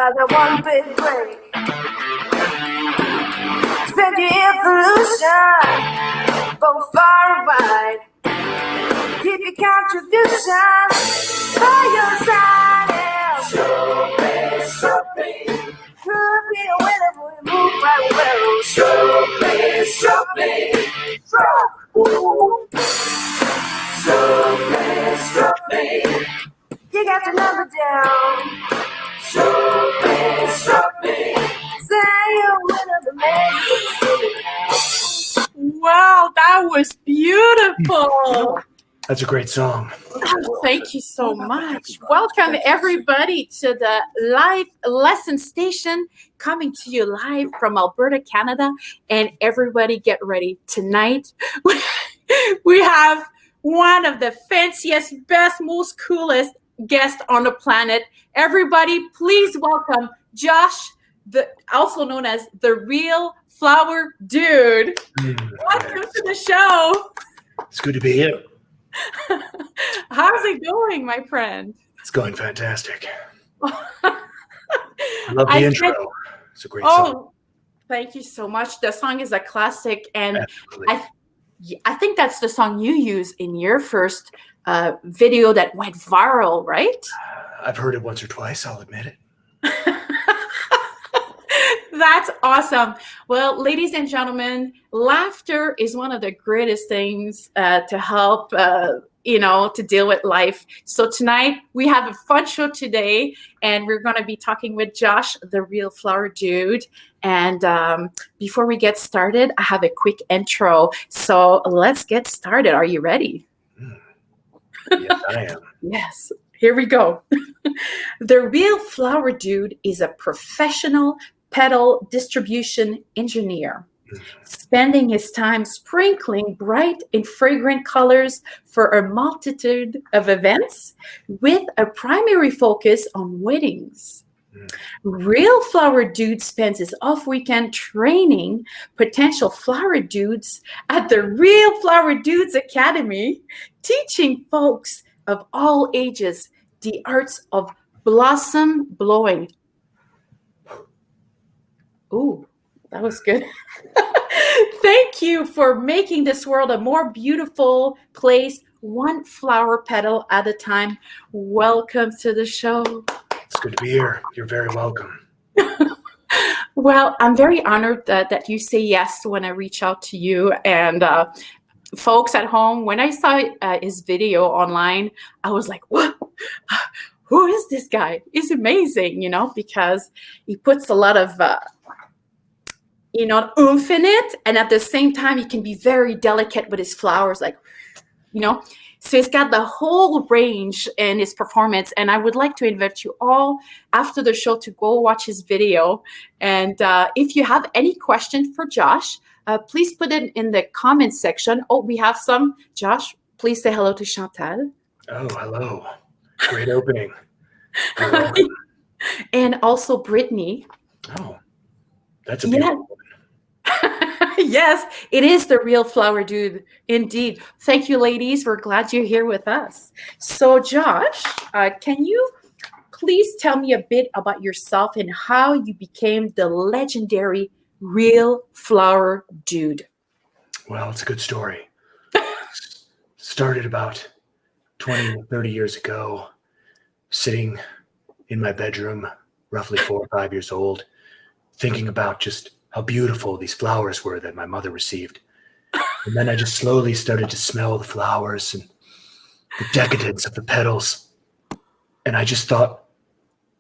by the one big break. Spread your evolution, both far and wide. Keep your contribution by your side. Could be a winner, but we move right well. Stroke me. You got your number down. Stroke me. Say you're a winner, but maybe. Wow, that was beautiful. That's a great song. Oh, thank you so much. Welcome, everybody, to the live lesson station, coming to you live from Alberta, Canada. And everybody get ready. Tonight, we have one of the fanciest, best, most coolest guests on the planet. Everybody, please welcome Josh, also known as the Real Flower Dude. Welcome to the show. It's good to be here. How's it going, my friend? It's going fantastic. I love the intro. It's a great song. Thank you so much. The song is a classic, and Absolutely. I think that's the song you used in your first video that went viral, right? I've heard it once or twice, I'll admit it. That's awesome. Well, ladies and gentlemen, laughter is one of the greatest things to help, to deal with life. So tonight we have a fun show today, and we're going to be talking with Josh, the Real Flower Dude. And before we get started, I have a quick intro. So let's get started. Are you ready? Yes, I am. Yes. Here we go. The Real Flower Dude is a professional petal distribution engineer, spending his time sprinkling bright and fragrant colors for a multitude of events with a primary focus on weddings. Real Flower Dude spends his off weekend training potential flower dudes at the Real Flower Dudes Academy, teaching folks of all ages the arts of blossom blowing. Ooh, that was good. Thank you for making this world a more beautiful place, one flower petal at a time. Welcome to the show. It's good to be here. You're very welcome. Well, I'm very honored that you say yes when I reach out to you. And folks at home, when I saw his video online, I was like, what? Who is this guy? He's amazing, because he puts a lot of oomph in it, and at the same time he can be very delicate with his flowers, so he's got the whole range in his performance. And I would like to invite you all after the show to go watch his video, and if you have any question for Josh, please put it in the comment section. We have some. Josh, please say hello to Chantal. Oh, hello. Great opening. And also Brittany. Oh, that's a beautiful one. Yes, it is the Real Flower Dude, indeed. Thank you, ladies. We're glad you're here with us. So, Josh, can you please tell me a bit about yourself and how you became the legendary Real Flower Dude? Well, it's a good story. Started about 20 or 30 years ago, sitting in my bedroom, roughly 4 or 5 years old, thinking about just how beautiful these flowers were that my mother received. And then I just slowly started to smell the flowers and the decadence of the petals. And I just thought,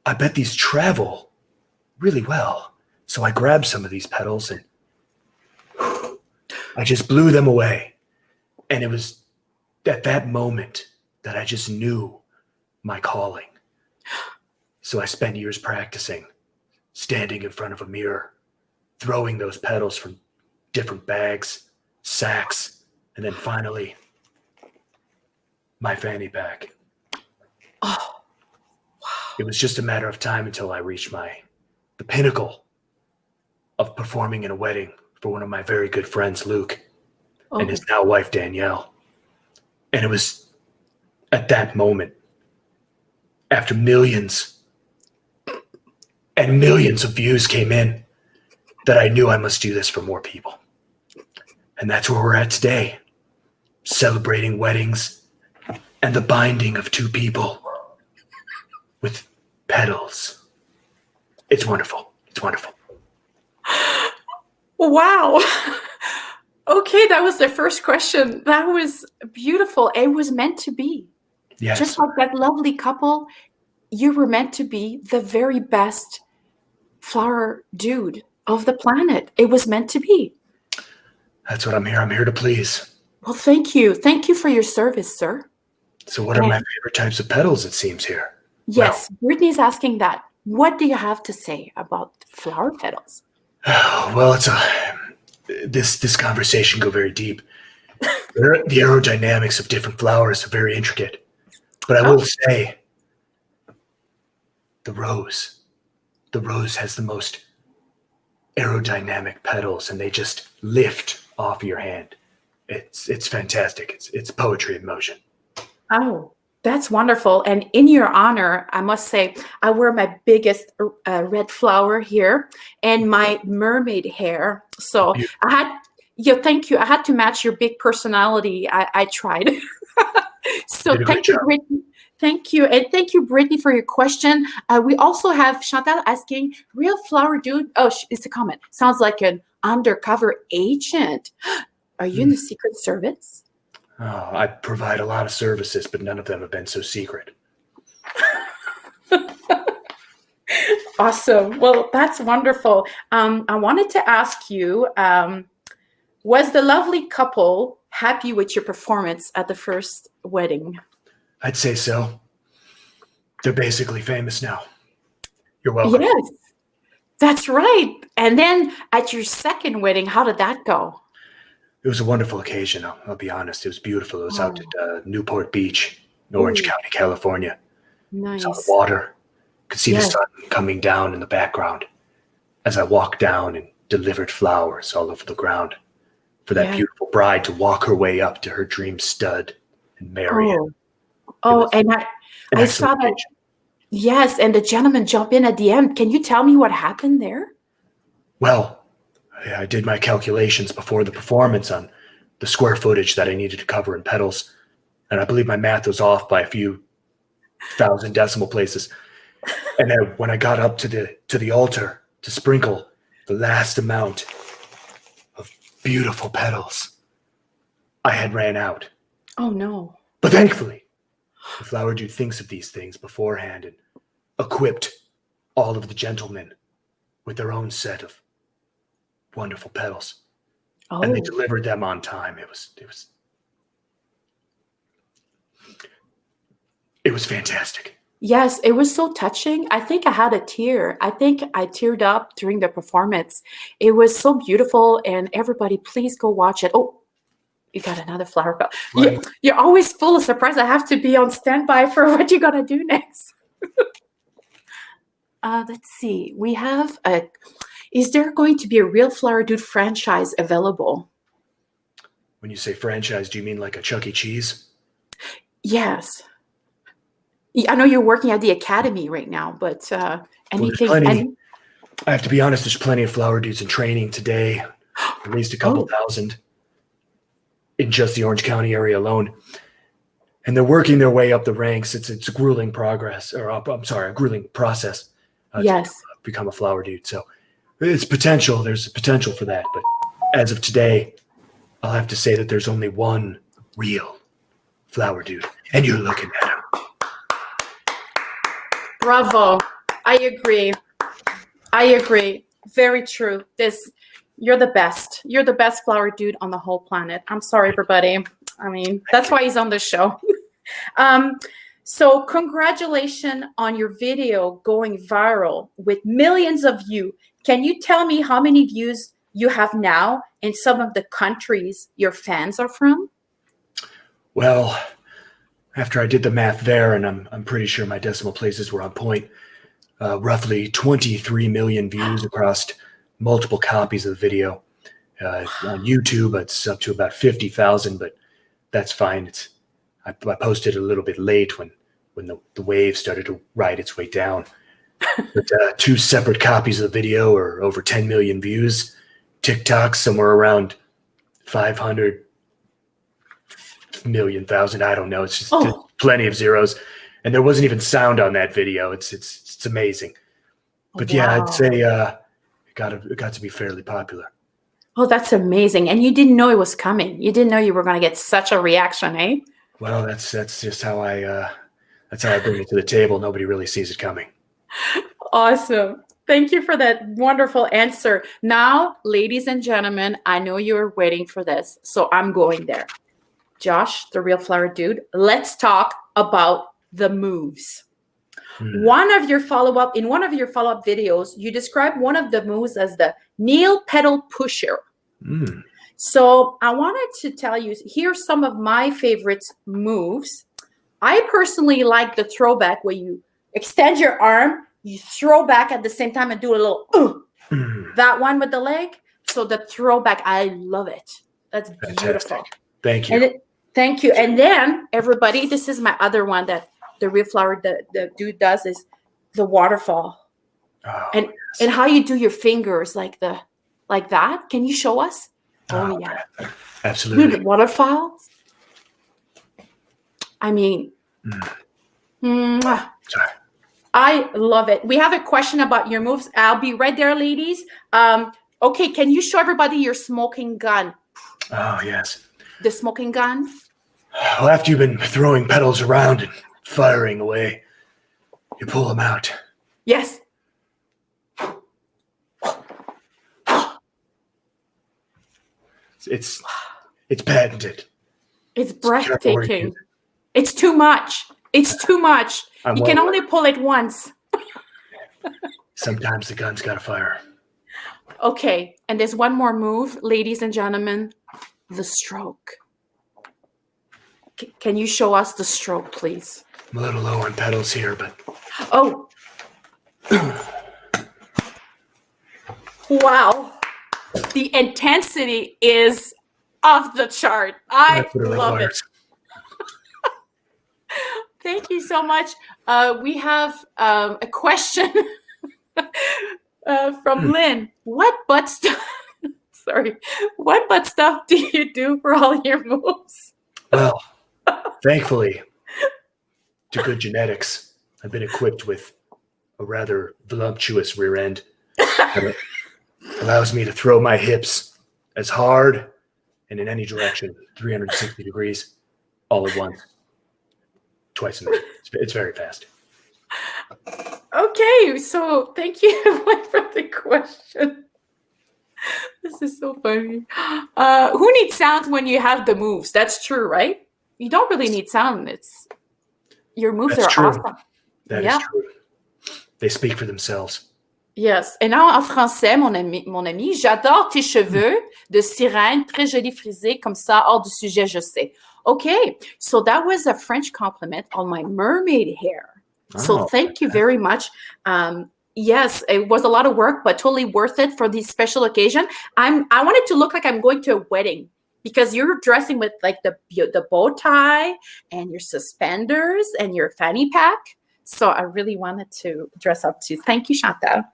I bet these travel really well. So I grabbed some of these petals and I just blew them away. And it was at that moment that I just knew my calling. So I spent years practicing, standing in front of a mirror, throwing those petals from different bags, sacks, and then finally, my fanny pack. Oh, wow. It was just a matter of time until I reached the pinnacle of performing in a wedding for one of my very good friends, Luke, and his now wife, Danielle. And it was at that moment, after millions and millions of views came in that I knew I must do this for more people. And that's where we're at today, celebrating weddings and the binding of two people with petals. It's wonderful. It's wonderful. Wow. Okay, that was the first question. That was beautiful. It was meant to be. Yes. Just like that lovely couple, you were meant to be the very best flower dude of the planet. It was meant to be. That's what I'm here. I'm here to please. Well, thank you. Thank you for your service, sir. So what are my favorite types of petals, it seems here? Yes, Brittany's asking that. What do you have to say about flower petals? Well, this conversation go very deep. The aerodynamics of different flowers are very intricate. But I will say, the rose has the most aerodynamic petals, and they just lift off your hand. It's fantastic. It's poetry in motion. Oh, that's wonderful. And in your honor, I must say, I wear my biggest red flower here and my mermaid hair. So thank you. I had to match your big personality. I tried. So thank you, Brittany. Thank you. And thank you, Brittany, for your question. We also have Chantal asking, real flower dude? Oh, it's a comment. Sounds like an undercover agent. Are you in the Secret Service? Oh, I provide a lot of services, but none of them have been so secret. Awesome. Well, that's wonderful. I wanted to ask you, was the lovely couple happy with your performance at the first wedding? I'd say so. They're basically famous now. You're welcome. Yes, that's right. And then at your second wedding, how did that go? It was a wonderful occasion. I'll be honest. It was beautiful. It was out at Newport Beach, in Orange County, California. Nice. It was on the water. Could see the sun coming down in the background as I walked down and delivered flowers all over the ground for that beautiful bride to walk her way up to her dream stud and marry him. Oh, and I saw that. Yes, and the gentleman jump in at the end. Can you tell me what happened there? Well, I did my calculations before the performance on the square footage that I needed to cover in petals, and I believe my math was off by a few thousand decimal places. And then when I got up to the altar to sprinkle the last amount of beautiful petals, I had ran out. Oh no! But thankfully, the flower dude thinks of these things beforehand and equipped all of the gentlemen with their own set of wonderful petals. And they delivered them on time. It was fantastic. Yes, it was so touching. I think I had a tear. I think I teared up during the performance. It was so beautiful, and everybody, please go watch it. Oh, you got another flower pot. You're always full of surprise. I have to be on standby for what you're gonna do next. Let's see. We have is there going to be a Real Flower Dude franchise available? When you say franchise, do you mean like a Chuck E. Cheese? Yes. I know you're working at the academy right now, but anything? I have to be honest, there's plenty of flower dudes in training today, at least a couple thousand in just the Orange County area alone. And they're working their way up the ranks. It's a grueling process to become a flower dude. So it's potential. There's a potential for that. But as of today, I'll have to say that there's only one real flower dude, and you're looking at him. Bravo. I agree. Very true. You're the best. You're the best flower dude on the whole planet. I'm sorry, everybody. I mean, that's why he's on the show. So congratulations on your video going viral with millions of views. Can you tell me how many views you have now in some of the countries your fans are from? Well, after I did the math there, and I'm pretty sure my decimal places were on point, roughly 23 million views across multiple copies of the video. On YouTube, it's up to about 50,000, but that's fine. I posted a little bit late when the wave started to ride its way down. But two separate copies of the video are over 10 million views. TikTok somewhere around 500 million thousand. I don't know. It's just plenty of zeros, and there wasn't even sound on that video. It's amazing. But yeah, I'd say it got to be fairly popular. Oh, that's amazing! And you didn't know it was coming. You didn't know you were going to get such a reaction, eh? Well, that's just how I bring it to the table. Nobody really sees it coming. Awesome. Thank you for that wonderful answer. Now, ladies and gentlemen, I know you're waiting for this, so I'm going there. Josh, the Real Flower Dude, let's talk about the moves. One of your follow-up videos, you described one of the moves as the kneel pedal pusher. So I wanted to tell you, here's some of my favorite moves. I personally like the throwback where you extend your arm, you throw back at the same time and do a little that one with the leg. So the throwback, I love it. That's fantastic. Beautiful. Thank you. Thank you. And then everybody, this is my other one that the Real Flower the dude does is the waterfall. And how you do your fingers like that. Can you show us? Oh yeah. Absolutely. Dude, waterfalls. I mean, Sorry. I love it. We have a question about your moves. I'll be right there, ladies. Okay, can you show everybody your smoking gun? Oh, yes. The smoking gun? Well, after you've been throwing petals around and firing away, you pull them out. Yes. It's patented. It's breathtaking. It's too much. It's too much. You can only pull it once. Sometimes the gun's got to fire. Okay, and there's one more move, ladies and gentlemen, the stroke. Can you show us the stroke, please? I'm a little low on petals here, but... Oh. Wow. The intensity is off the chart. I love it. Thank you so much. We have a question from Lynn. What butt stuff? Sorry. What butt stuff do you do for all your moves? Well, thankfully, to good genetics, I've been equipped with a rather voluptuous rear end that allows me to throw my hips as hard and in any direction, 360 degrees, all at once. Twice a minute. It's very fast. Okay, so thank you for the question. This is so funny. Who needs sounds when you have the moves? That's true, right? You don't really need sound. Your moves are awesome. That is true. They speak for themselves. Yes. Et là, en français, mon ami, j'adore tes cheveux de sirène, très jolis frisés, comme ça, hors du sujet, je sais. Okay, so that was a French compliment on my mermaid hair. So thank you very much. Yes, it was a lot of work, but totally worth it for this special occasion. I wanted to look like I'm going to a wedding because you're dressing with like the bow tie and your suspenders and your fanny pack. So I really wanted to dress up too. Thank you, Chantal.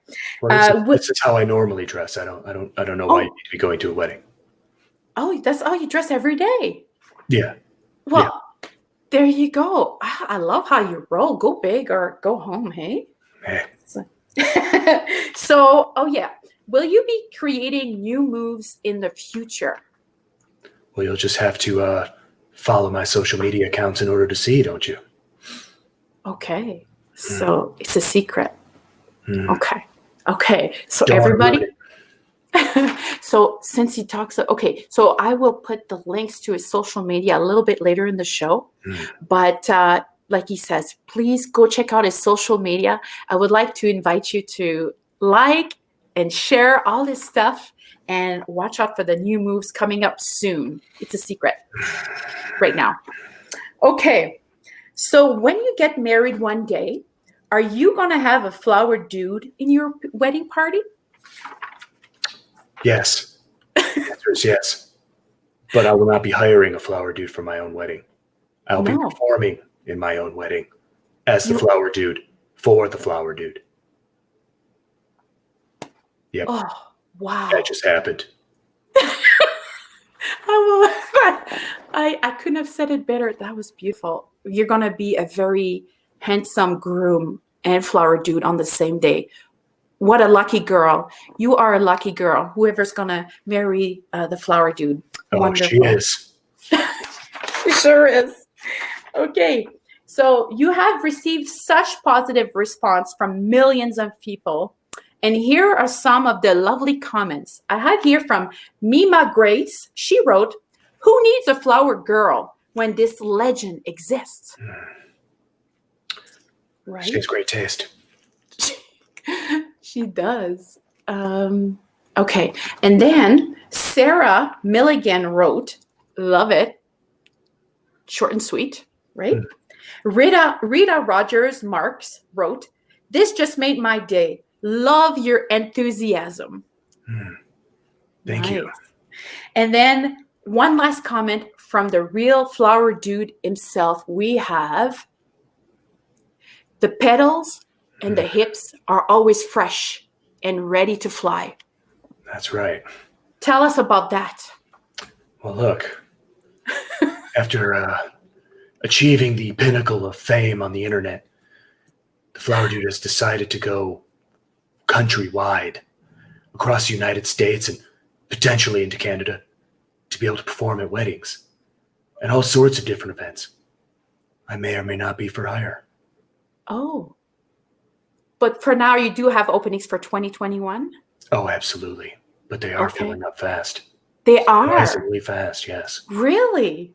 Well, this is how I normally dress. I don't know why you need to be going to a wedding. Oh, that's how you dress every day. Yeah. Well, there you go. I love how you roll. Go big or go home, hey? Hey. So, will you be creating new moves in the future? Well, you'll just have to follow my social media accounts in order to see, don't you? Okay. So it's a secret. Okay. So don't everybody... So since he talks, so I will put the links to his social media a little bit later in the show. But like he says, please go check out his social media. I would like to invite you to like and share all this stuff and watch out for the new moves coming up soon. It's a secret right now. Okay. So when you get married one day, are you going to have a flower dude in your wedding party? Yes. The answer is yes. But I will not be hiring a flower dude for my own wedding. I'll be performing in my own wedding as the flower dude for the flower dude. Yep, Oh, wow. that just happened. I couldn't have said it better. That was beautiful. You're going to be a very handsome groom and flower dude on the same day. What a lucky girl. You are a lucky girl. Whoever's going to marry the flower dude. Oh, she Wonderful. is. She sure is. Okay. So you have received such positive response from millions of people. And here are some of the lovely comments. I have here from Mima Grace. She wrote, "Who needs a flower girl when this legend exists?" Right? She has great taste. She does. Okay. And then Sarah Milligan wrote, "Love it. Short and sweet," right? Rita Rogers Marks wrote, "This just made my day. Love your enthusiasm." Thank you. And then one last comment from the real flower dude himself. We have the petals and the hips are always fresh and ready to fly. That's right. Tell us about that. Well, look, after achieving the pinnacle of fame on the internet, the flower dude has decided to go countrywide across the United States and potentially into Canada to be able to perform at weddings and all sorts of different events. I may or may not be for hire. Oh. But for now, you do have openings for 2021? Oh, absolutely. But they are Okay. filling up fast. They are. Surprisingly fast, yes. Really?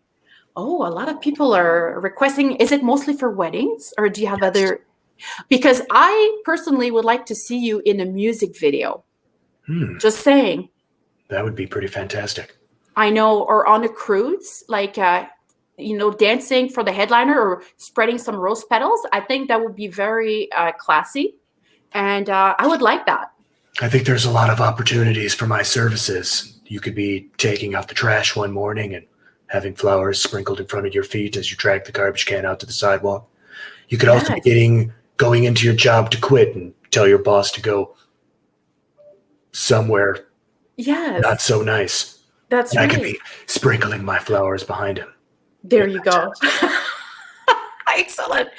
Oh, a lot of people are requesting. Is it mostly for weddings or do you have Yes. other? Because I personally would like to see you in a music video. Just saying. That would be pretty fantastic. I know, or on a cruise, like, dancing for the headliner or spreading some rose petals. I think that would be very classy. And I would like that. I think there's a lot of opportunities for my services. You could be taking out the trash one morning and having flowers sprinkled in front of your feet as you drag the garbage can out to the sidewalk. You could also be going into your job to quit and tell your boss to go somewhere not so nice. That's and right. I could be sprinkling my flowers behind him. There you go. Excellent.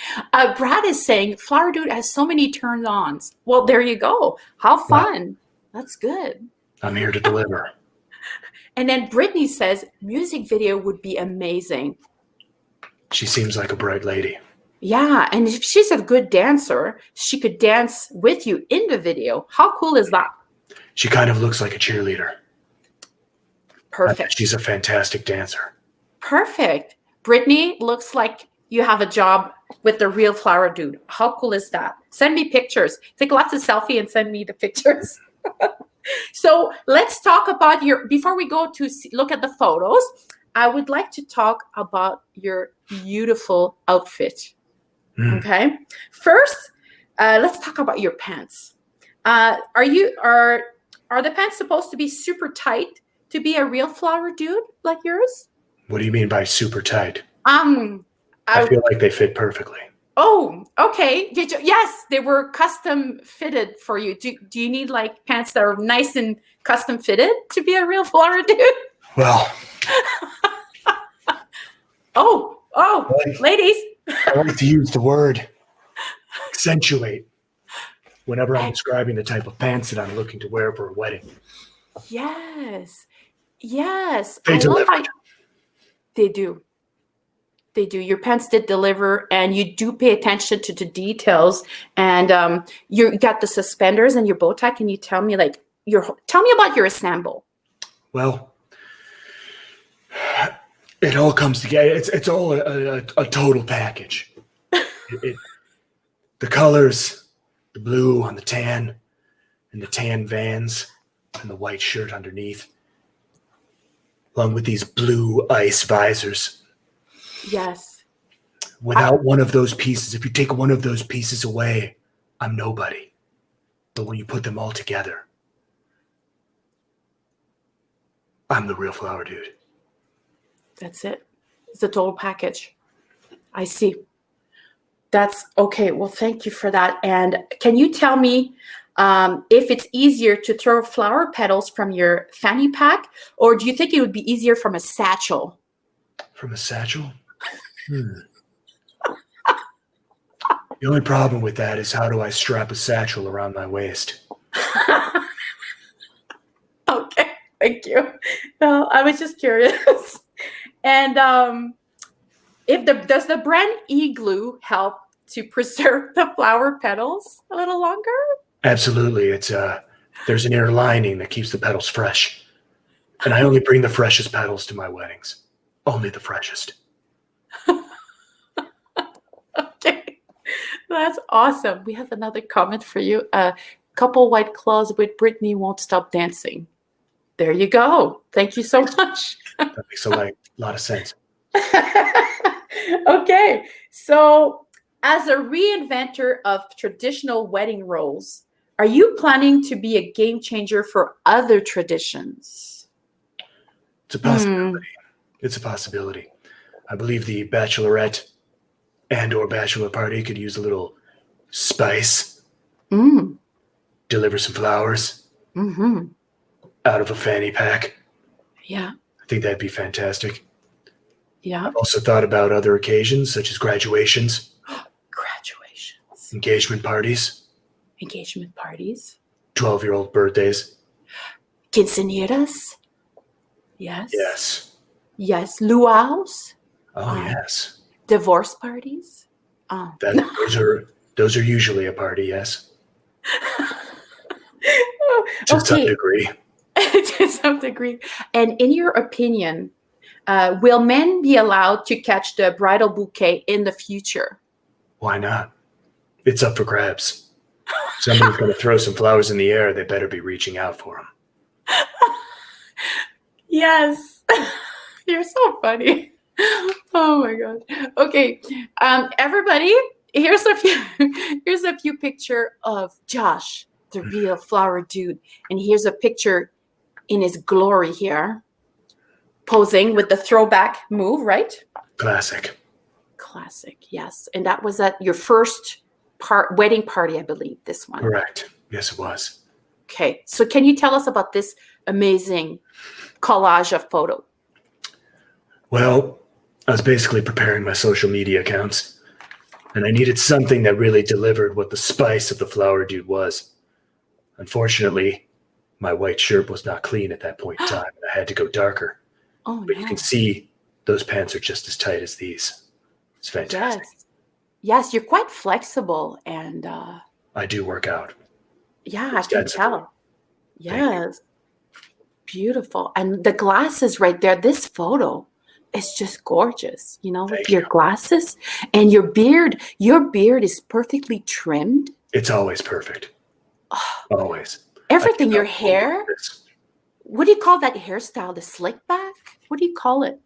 Brad is saying Flower Dude has so many turn-ons. Well, there you go. How fun. That's good. I'm here to deliver. And then Brittany says music video would be amazing. She seems like a bright lady. Yeah, and if she's a good dancer, she could dance with you in the video. How cool is that? She kind of looks like a cheerleader. Perfect. She's a fantastic dancer. Perfect. Brittany, looks like you have a job with the real Flower Dude. How cool is that? Send me pictures. Take lots of selfies and send me the pictures. So let's talk about before we go to look at the photos, I would like to talk about your beautiful outfit. Okay. First, let's talk about your pants. Are the pants supposed to be super tight to be a real flower dude like yours? What do you mean by super tight? I feel like they fit perfectly. Oh, okay. Yes, they were custom fitted for you. Do you need like pants that are nice and custom fitted to be a real flower dude? Well. Ladies. I like to use the word accentuate whenever I'm describing the type of pants that I'm looking to wear for a wedding. Yes. They delivered. They do. They do. Your pants did deliver, and you do pay attention to the details. And you got the suspenders and your bow tie. Can you tell me about your ensemble? Well, it all comes together. It's all a total package. The colors, the blue on the tan, and the tan Vans, and the white shirt underneath, along with these blue ice visors. Yes. Without one of those pieces, if you take one of those pieces away, I'm nobody. But when you put them all together, I'm the real flower dude. That's it. It's a total package. I see. That's okay. Well, thank you for that. And can you tell me if it's easier to throw flower petals from your fanny pack, or do you think it would be easier from a satchel? From a satchel? The only problem with that is how do I strap a satchel around my waist? Okay, thank you. No, I was just curious. And does the brand Igloo help to preserve the flower petals a little longer? Absolutely. There's an inner lining that keeps the petals fresh. And I only bring the freshest petals to my weddings. Only the freshest. Okay, that's awesome. We have another comment for you. Couple white claws with Brittany won't stop dancing. There you go. Thank you so much. That makes a lot of sense. Okay, so as a reinventor of traditional wedding roles, are you planning to be a game changer for other traditions? It's a possibility. It's a possibility. I believe the bachelorette and/or bachelor party could use a little spice. Deliver some flowers out of a fanny pack. Yeah. I think that'd be fantastic. Yeah. I've also thought about other occasions such as graduations. Graduations. Engagement parties. 12-year-old birthdays. Quinceañeras. Yes. Yes. Luau's. Oh, yes. Divorce parties. Those are usually a party, yes. To some degree. To some degree. And in your opinion, will men be allowed to catch the bridal bouquet in the future? Why not? It's up for grabs. Somebody's going to throw some flowers in the air. They better be reaching out for them. Yes. You're so funny. Oh my God. Okay. Everybody, here's a few picture of Josh, the real flower dude. And here's a picture in his glory here, posing with the throwback move, right? Classic, yes. And that was at your first wedding party, I believe, this one. Correct. Yes, it was. Okay. So can you tell us about this amazing collage of photo? Well, I was basically preparing my social media accounts, and I needed something that really delivered what the spice of the flower dude was. Unfortunately, my white shirt was not clean at that point in time, and I had to go darker. But you can see those pants are just as tight as these. It's fantastic. Yes, you're quite flexible, and I do work out. Yeah, I can tell. Yes. Beautiful. And the glasses right there, this photo is just gorgeous, with your glasses and your beard. Your beard is perfectly trimmed. It's always perfect. Always. Everything, your hair. What do you call that hairstyle? The slick back? What do you call it?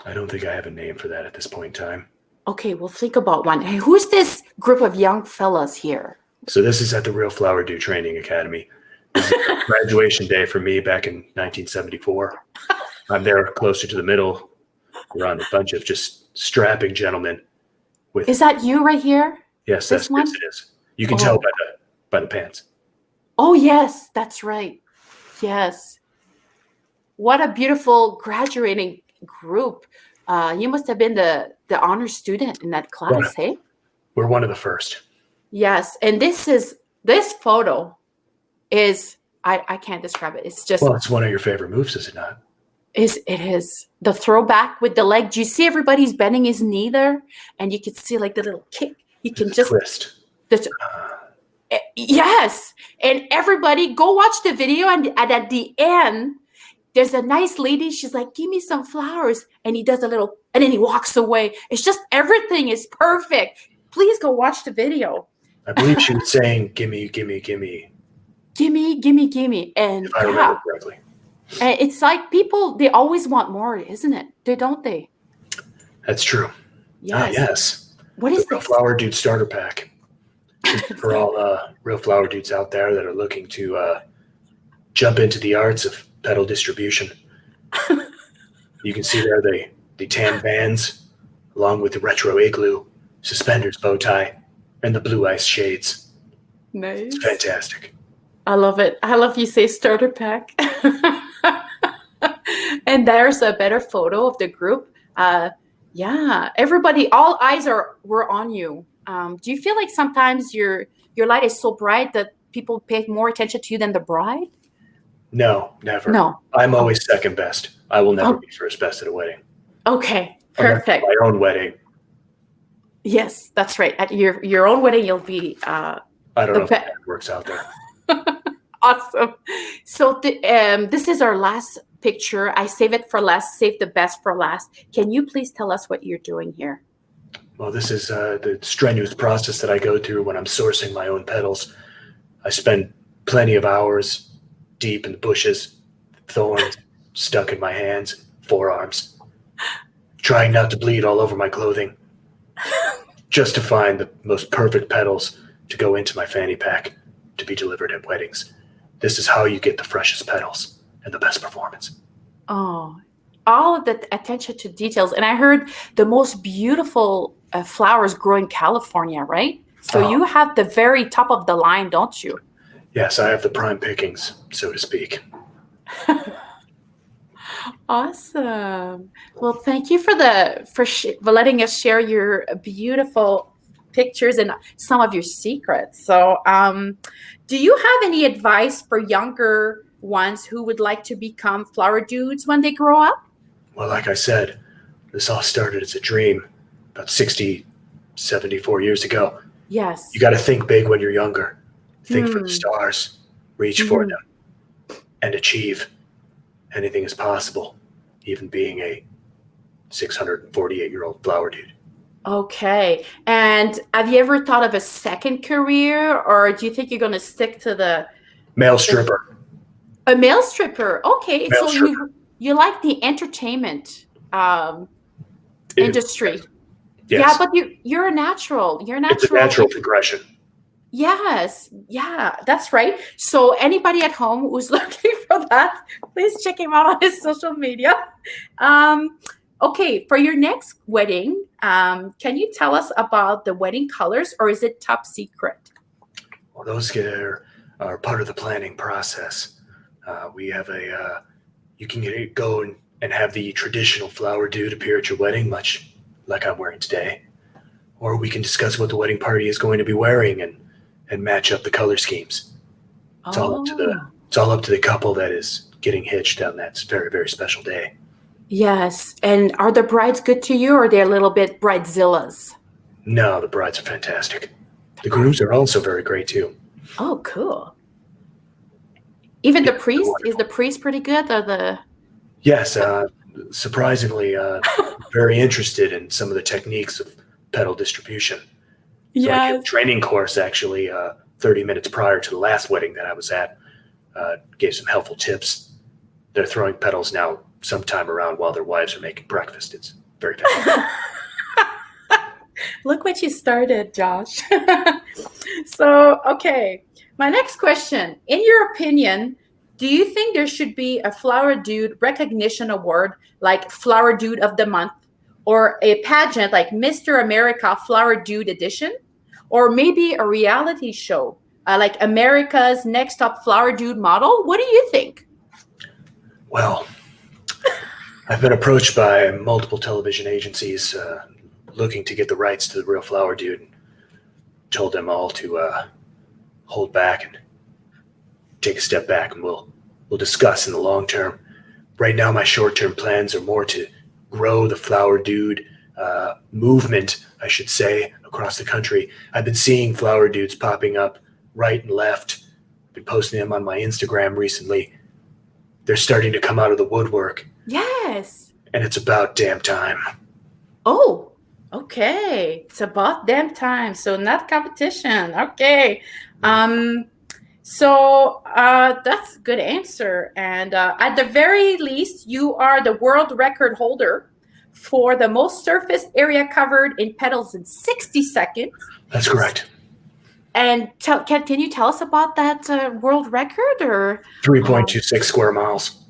I don't think I have a name for that at this point in time. Okay, we'll think about one. Hey, who's this group of young fellas here? So this is at the Real Flower Dude Training Academy. This is graduation day for me back in 1974. I'm there closer to the middle around a bunch of just strapping gentlemen. Is that you right here? Yes, yes, it is. You can tell by the pants. Oh, yes, that's right. Yes. What a beautiful graduating group. You must have been the honor student in that class, hey? We're one of the first. Yes, and this photo is, I can't describe it. It's just... Well, it's one of your favorite moves, is it not? It is. The throwback with the leg. Do you see everybody's bending his knee there? And you can see like the little kick. You can just... twist. Yes. And everybody, go watch the video. And at the end, there's a nice lady. She's like, give me some flowers. And he does a little, and then he walks away. It's just, everything is perfect. Please go watch the video. I believe she was saying, gimme, gimme, gimme. Gimme, gimme, gimme. And if I remember correctly. And it's like people, they always want more, isn't it? Don't they? That's true. Yes. Yes. What is the Real Flower Dude Starter Pack? For all real flower dudes out there that are looking to jump into the arts of petal distribution. You can see there the tan bands, along with the retro igloo, suspenders, bow tie, and the blue ice shades. Nice. It's fantastic. I love it. I love you say starter pack. And there's a better photo of the group. Yeah, everybody, all eyes were on you. Do you feel like sometimes your light is so bright that people pay more attention to you than the bride? No, never. No. I'm always second best. I will never Oh, be first best at a wedding. okay, Unless it's perfect. my own wedding. Yes, that's right. At your own wedding, you'll be I don't the know if that works out there. awesome. So this is our last picture. I save it for last. Save the best for last. Can you please tell us what you're doing here? Well, this is the strenuous process that I go through when I'm sourcing my own petals. I spend plenty of hours deep in the bushes, thorns stuck in my hands, forearms, trying not to bleed all over my clothing, just to find the most perfect petals to go into my fanny pack to be delivered at weddings. This is how you get the freshest petals and the best performance. Oh, all of the attention to details. And I heard the most beautiful flowers grow in California, right? So you have the very top of the line, don't you? Yes, I have the prime pickings, so to speak. Awesome. Well, thank you for letting us share your beautiful pictures and some of your secrets. So, do you have any advice for younger ones who would like to become flower dudes when they grow up? Well, like I said, this all started as a dream about 60, 74 years ago. Yes. You got to think big when you're younger. Think for the stars, reach for them, and achieve. Anything is possible, even being a 648-year-old flower dude. Okay. And have you ever thought of a second career, or do you think you're going to stick to the Male stripper. a male stripper? Okay. Male So stripper. you like the entertainment industry. Yes. Yeah, but you're a natural. You're a natural. It's a natural progression. Yes. Yeah, that's right. So anybody at home who's looking for that, please check him out on his social media. Okay, for your next wedding, can you tell us about the wedding colors, or is it top secret? Well, those are part of the planning process. We have you can go and have the traditional flower dude appear at your wedding, much like I'm wearing today. Or we can discuss what the wedding party is going to be wearing and match up the color schemes. It's all up to the couple that is getting hitched on that very, very special day. Yes. And are the brides good to you, or are they a little bit bridezillas? No, the brides are fantastic. The grooms are also very great too. Oh, cool. Even the priest, is the priest pretty good? Or Yes, surprisingly, very interested in some of the techniques of petal distribution. So I did a training course actually 30 minutes prior to the last wedding that I was at. Gave some helpful tips. They're throwing petals now sometime around while their wives are making breakfast. It's very fantastic. Look what you started, Josh. So, okay. My next question. In your opinion, do you think there should be a Flower Dude recognition award like Flower Dude of the Month, or a pageant like Mr. America Flower Dude Edition, or maybe a reality show like America's Next Top Flower Dude Model? What do you think? Well, I've been approached by multiple television agencies looking to get the rights to the real Flower Dude. Told them all to hold back and take a step back, and we'll discuss in the long term. Right now, my short-term plans are more to grow the Flower Dude movement, I should say, across the country. I've been seeing Flower Dudes popping up right and left. I've been posting them on my Instagram recently. They're starting to come out of the woodwork. Yes. And it's about damn time. Oh, okay. It's about damn time. So not competition. Okay. So that's a good answer. And at the very least, you are the world record holder for the most surface area covered in petals in 60 seconds. That's correct. And can you tell us about that world record? Or 3.26 square miles.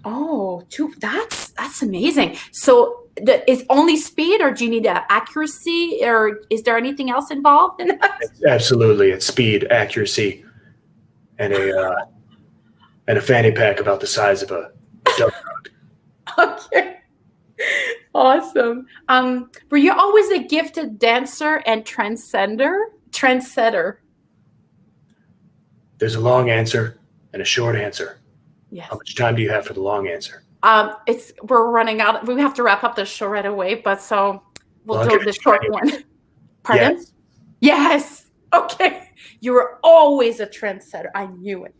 Oh, that's amazing. So is only speed, or do you need accuracy, or is there anything else involved in that? Absolutely, it's speed, accuracy, and a fanny pack about the size of a duck. Okay. Awesome. Were you always a gifted dancer and trendsetter? There's a long answer and a short answer. Yes. How much time do you have for the long answer? We're running out. We have to wrap up the show right away, but so we'll Well, I'll do give the it to short you. one. Pardon? Yes. Yes. Okay. You were always a trendsetter. I knew it.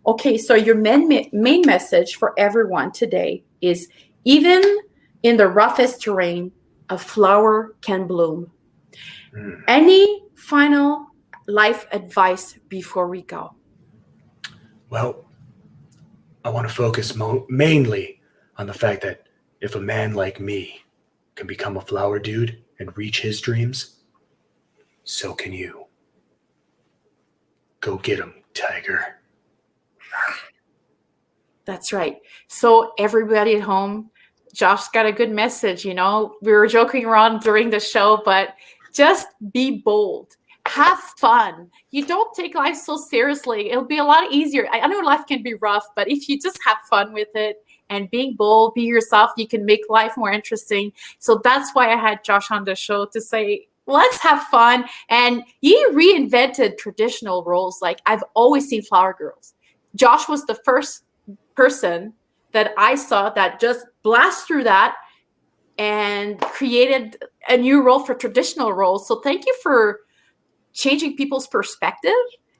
Okay. So your main message for everyone today is, even in the roughest terrain, a flower can bloom. Any final life advice before we go? Well, I want to focus mainly on the fact that if a man like me can become a flower dude and reach his dreams, so can you. Go get him, tiger. That's right. So everybody at home, Josh got a good message. We were joking around during the show, but just be bold. Have fun. You don't take life so seriously. It'll be a lot easier. I know life can be rough, but if you just have fun with it and being bold, be yourself, you can make life more interesting. So that's why I had Josh on the show, to say, let's have fun. And he reinvented traditional roles. Like, I've always seen flower girls. Josh was the first person that I saw that just blast through that and created a new role for traditional roles. So thank you for changing people's perspective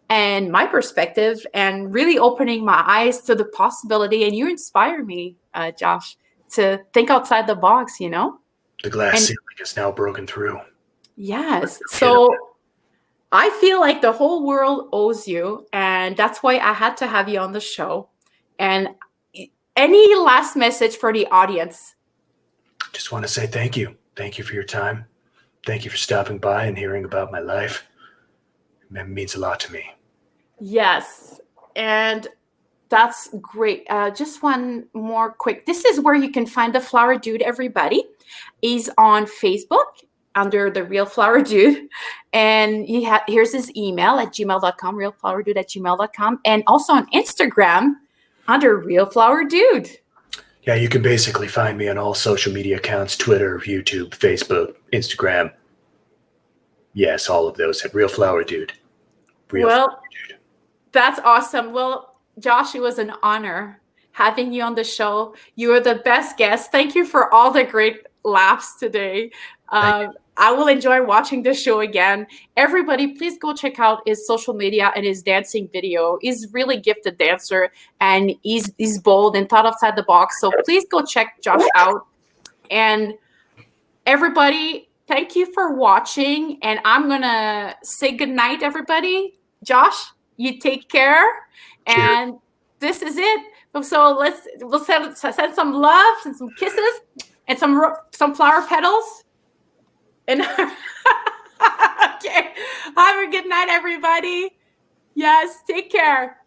and my perspective, and really opening my eyes to the possibility. And you inspire me, Josh, to think outside the box, The glass ceiling is now broken through. Yes. So I feel like the whole world owes you, and that's why I had to have you on the show. And any last message for the audience? Just want to say thank you. Thank you for your time. Thank you for stopping by and hearing about my life. It means a lot to me. Yes. And that's great. Just one more quick. This is where you can find the Flower Dude, everybody. He's on Facebook under the Real Flower Dude. And here's his email at gmail.com, realflowerdude@gmail.com. And also on Instagram under Real Flower Dude. Yeah, you can basically find me on all social media accounts: Twitter, YouTube, Facebook, Instagram. Yes, all of those at Real Flower Dude. Flower Dude. That's awesome. Well, Josh, it was an honor having you on the show. You are the best guest. Thank you for all the great laughs today. I will enjoy watching the show again. Everybody, please go check out his social media and his dancing video. He's really gifted dancer, and he's bold and thought outside the box. So please go check Josh out. And everybody, thank you for watching. And I'm going to say goodnight, everybody. Josh, you take care. And this is it. So we'll send some love and some kisses and some flower petals. And okay, have a good night, everybody. Yes, take care.